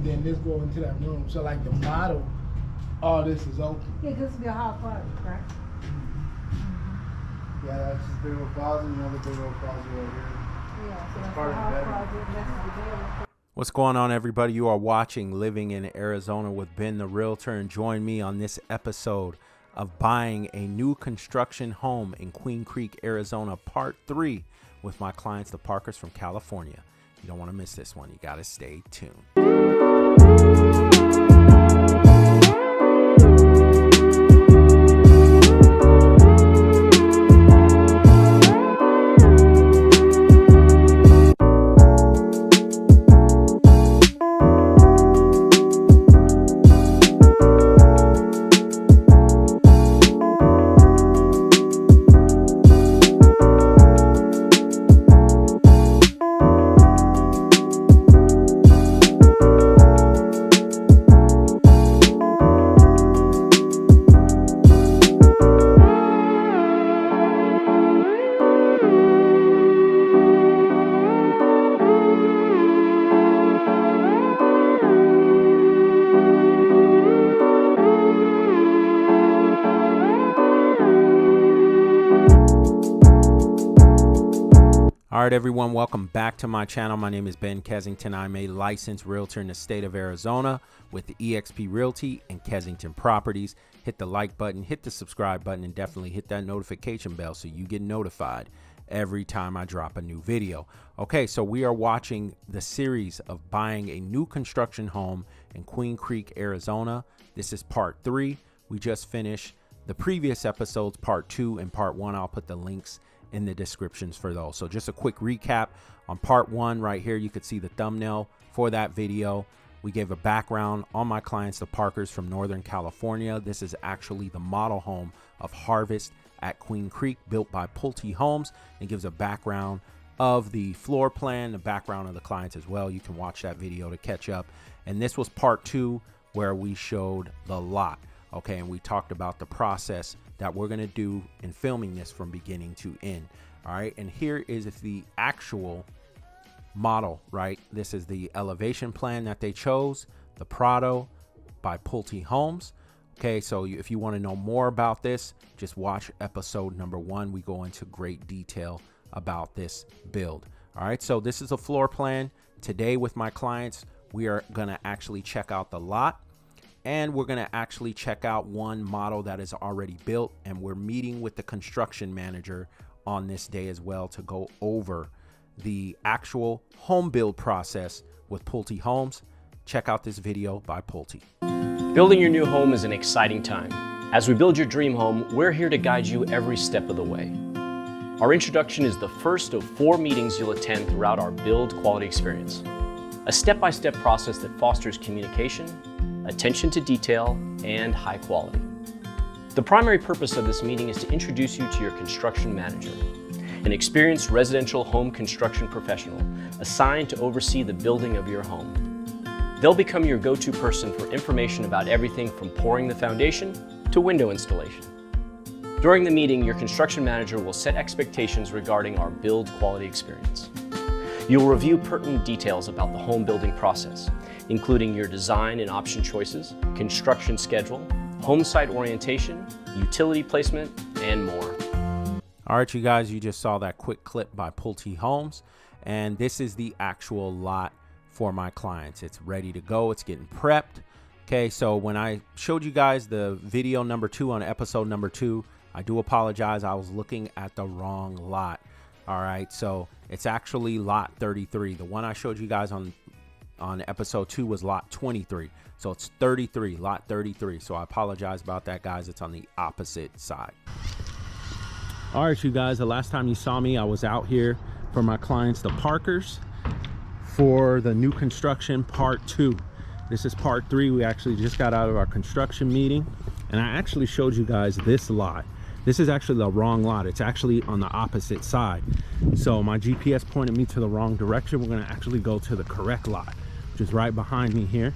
then this go into that room. So like the model, all this is open. Yeah, this will be a hall closet, right? Yeah, that's just big old closet, another big old closet over here. Yeah, so that's Part the of hall the closet, that's the bedroom. What's going on, everybody? You are watching Living in Arizona with Ben the Realtor, and join me on this episode of buying a new construction home in Queen Creek, Arizona, part 3 with my clients, the Parkers from California. You don't want to miss this one. You got to stay tuned. All right, everyone, welcome back to my channel. My name is Ben Kensington. I'm a licensed realtor in the state of Arizona with the eXp Realty and Kensington Properties. Hit the like button, hit the subscribe button, and definitely hit that notification bell so you get notified every time I drop a new video. Okay, so we are watching the series of buying a new construction home in Queen Creek, Arizona. This is part 3. We just finished the previous episodes, part 2 and part 1. I'll put the links in the descriptions for those. So just a quick recap on part 1 right here. You could see the thumbnail for that video. We gave a background on my clients, the Parkers from Northern California. This is actually the model home of Harvest at Queen Creek, built by Pulte Homes. It gives a background of the floor plan, the background of the clients as well. You can watch that video to catch up. And this was part 2 where we showed the lot. Okay, and we talked about the process that we're going to do in filming this from beginning to end. All right, and here is the actual model, right? This is the elevation plan that they chose, the Prado by Pulte Homes. Okay, so if you want to know more about this, just watch episode number 1. We go into great detail about this build. All right, so this is a floor plan. Today with my clients, we are going to actually check out the lot. And we're going to actually check out one model that is already built. And we're meeting with the construction manager on this day as well to go over the actual home build process with Pulte Homes. Check out this video by Pulte. Building your new home is an exciting time. As we build your dream home, we're here to guide you every step of the way. Our introduction is the first of 4 meetings you'll attend throughout our build quality experience. A step-by-step process that fosters communication, attention to detail, and high quality. The primary purpose of this meeting is to introduce you to your construction manager, an experienced residential home construction professional assigned to oversee the building of your home. They'll become your go-to person for information about everything from pouring the foundation to window installation. During the meeting, your construction manager will set expectations regarding our build quality experience. You'll review pertinent details about the home building process, including your design and option choices, construction schedule, home site orientation, utility placement, and more. All right, you guys, you just saw that quick clip by Pulte Homes, and this is the actual lot for my clients. It's ready to go. It's getting prepped. Okay, so when I showed you guys the video number 2 on episode number 2, I do apologize. I was looking at the wrong lot. All right, so it's actually lot 33. The one I showed you guys on episode 2 was lot 23. So it's 33, lot 33. So I apologize about that, guys. It's on the opposite side. All right, you guys, the last time you saw me, I was out here for my clients, the Parkers, for the new construction part 2. This is part 3. We actually just got out of our construction meeting, and I actually showed you guys this lot. This is actually the wrong lot. It's actually on the opposite side. So my GPS pointed me to the wrong direction. We're gonna actually go to the correct lot, which is right behind me here.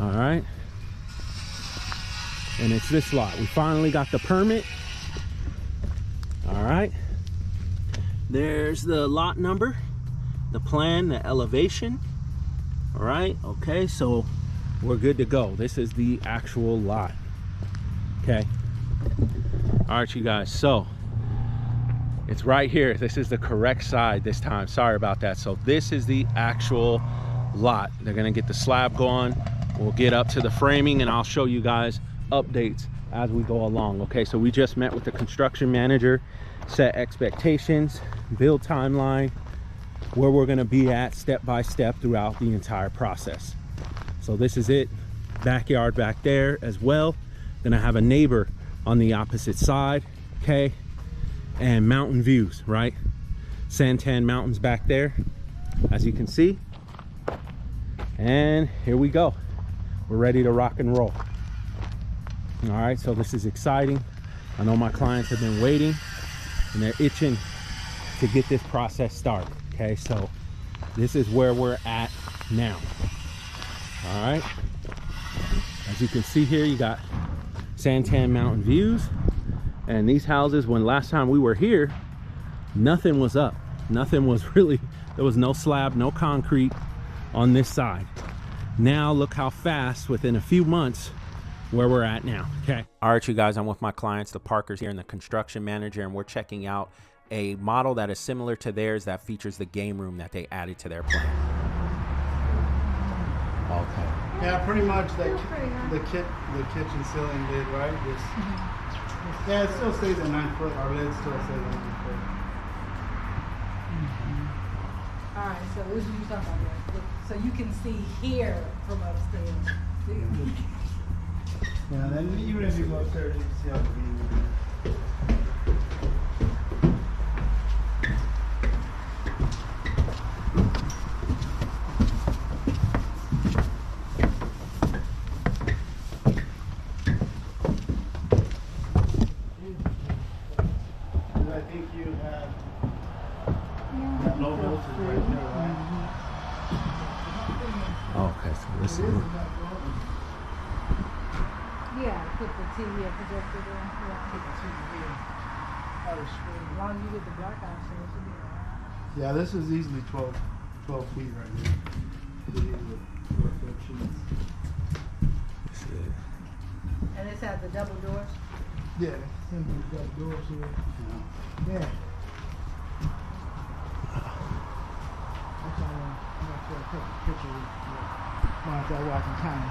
All right. And it's this lot. We finally got the permit. All right. There's the lot number, the plan, the elevation. All right, okay, so we're good to go. This is the actual lot. Okay. All right, you guys, so it's right here. This is the correct side this time. Sorry about that. So this is the actual lot. They're gonna get the slab going. We'll get up to the framing and I'll show you guys updates as we go along. Okay, so we just met with the construction manager, set expectations, build timeline, where we're gonna be at step by step throughout the entire process. So this is it. Backyard back there as well. Gonna have a neighbor on the opposite side, okay? And mountain views, right? Santan Mountains back there, as you can see. And here we go. We're ready to rock and roll. All right, so this is exciting. I know my clients have been waiting and they're itching to get this process started, okay? So this is where we're at now. All right, as you can see here, you got Santan Mountain views. And these houses, when last time we were here, nothing was up. Nothing was really, there was no slab, no concrete on this side. Now look how fast, within a few months, where we're at now, okay? All right, you guys, I'm with my clients, the Parkers here, and the construction manager, and we're checking out a model that is similar to theirs that features the game room that they added to their plan. Okay. Yeah, pretty much the kitchen ceiling lid, right? This, yeah, it still stays at 9 foot. Our lid still stays at 9 foot. All right, so this is what you're talking about. So you can see here from upstairs. Yeah, then even if you go upstairs, you can see how the view is. I think you have that low voltage right there, right? Okay, so this is Yeah, put the TV and projector there. Yeah. Put the TV in. As long as you get the blackout, so it should be all right. Yeah, this is easily 12 feet right here. This this is And this has the double doors. yeah, simple double doors here. Yeah. That's all I'm gonna take a picture while I'm watching time.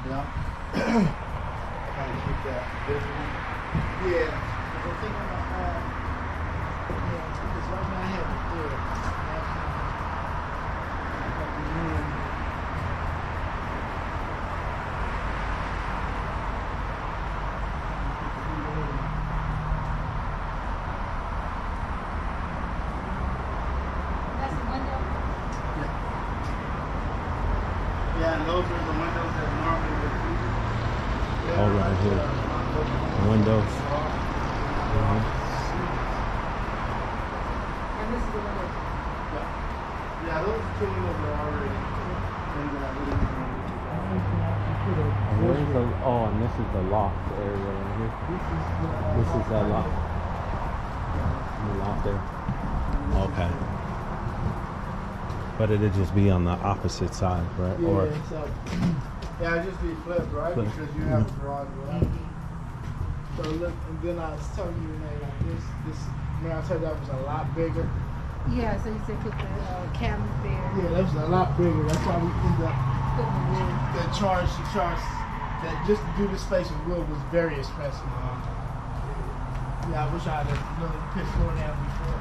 Yeah. Trying to keep that visible. Yeah. I'm thinking about yeah, because right now I have to do it. That's the window. Yeah, and those are the windows that normally would be. all right here. Windows. And this is the window. Yeah, those two windows are already in that little And where's the, oh, and this is the loft area right here. This is that loft. The loft there. Okay. But it'd just be on the opposite side, right? Yeah, Or so yeah, it'd just be flipped, right? Flip. Because you have a garage right? So look, and then I was telling you, like this, when I told you that was a lot bigger. Yeah, so you said put the cabinet there. Yeah, that was a lot bigger. That's why we ended up Put the wood. the charge that just to do the space of wood was very expensive. Yeah, I wish I had another pitch going down before.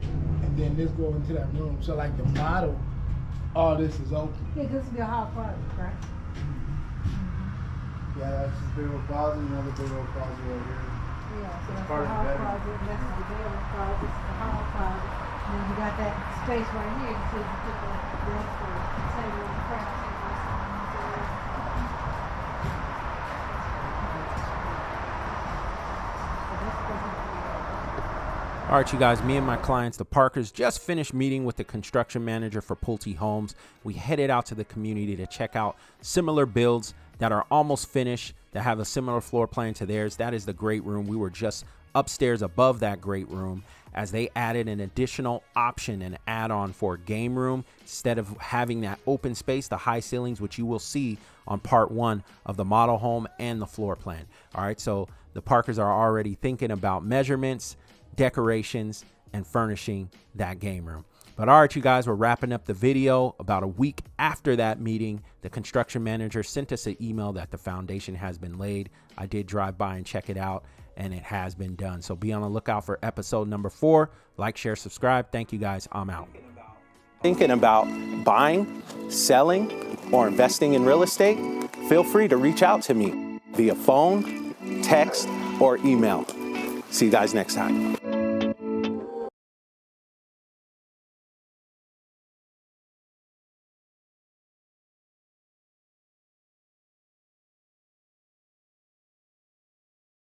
And then this go into that room. So like the model, all this is open. Yeah, this will be a hall closet, right? Yeah, that's this big old closet, another big old closet over here. Yeah, so that's Part the of the hall bedroom. closet, and that's the bedroom closet, this is the hall closet. And then you got that space right here, so you put the desk or table, craft table, or something. all right, you guys, me and my clients, the Parkers, just finished meeting with the construction manager for Pulte Homes. We headed out to the community to check out similar builds that are almost finished, that have a similar floor plan to theirs. That is the great room. We were just upstairs above that great room, as they added an additional option and add-on for a game room instead of having that open space, the high ceilings, which you will see on part 1 of the model home and the floor plan. All right, so the Parkers are already thinking about measurements, decorations, and furnishing that game room. But all right, you guys, we're wrapping up the video. About a week after that meeting, the construction manager sent us an email that the foundation has been laid. I did drive by and check it out, and it has been done. So be on the lookout for episode number 4. Like, share, subscribe. Thank you guys. I'm out. Thinking about buying, selling, or investing in real estate? Feel free to reach out to me via phone, text, or email. See you guys next time.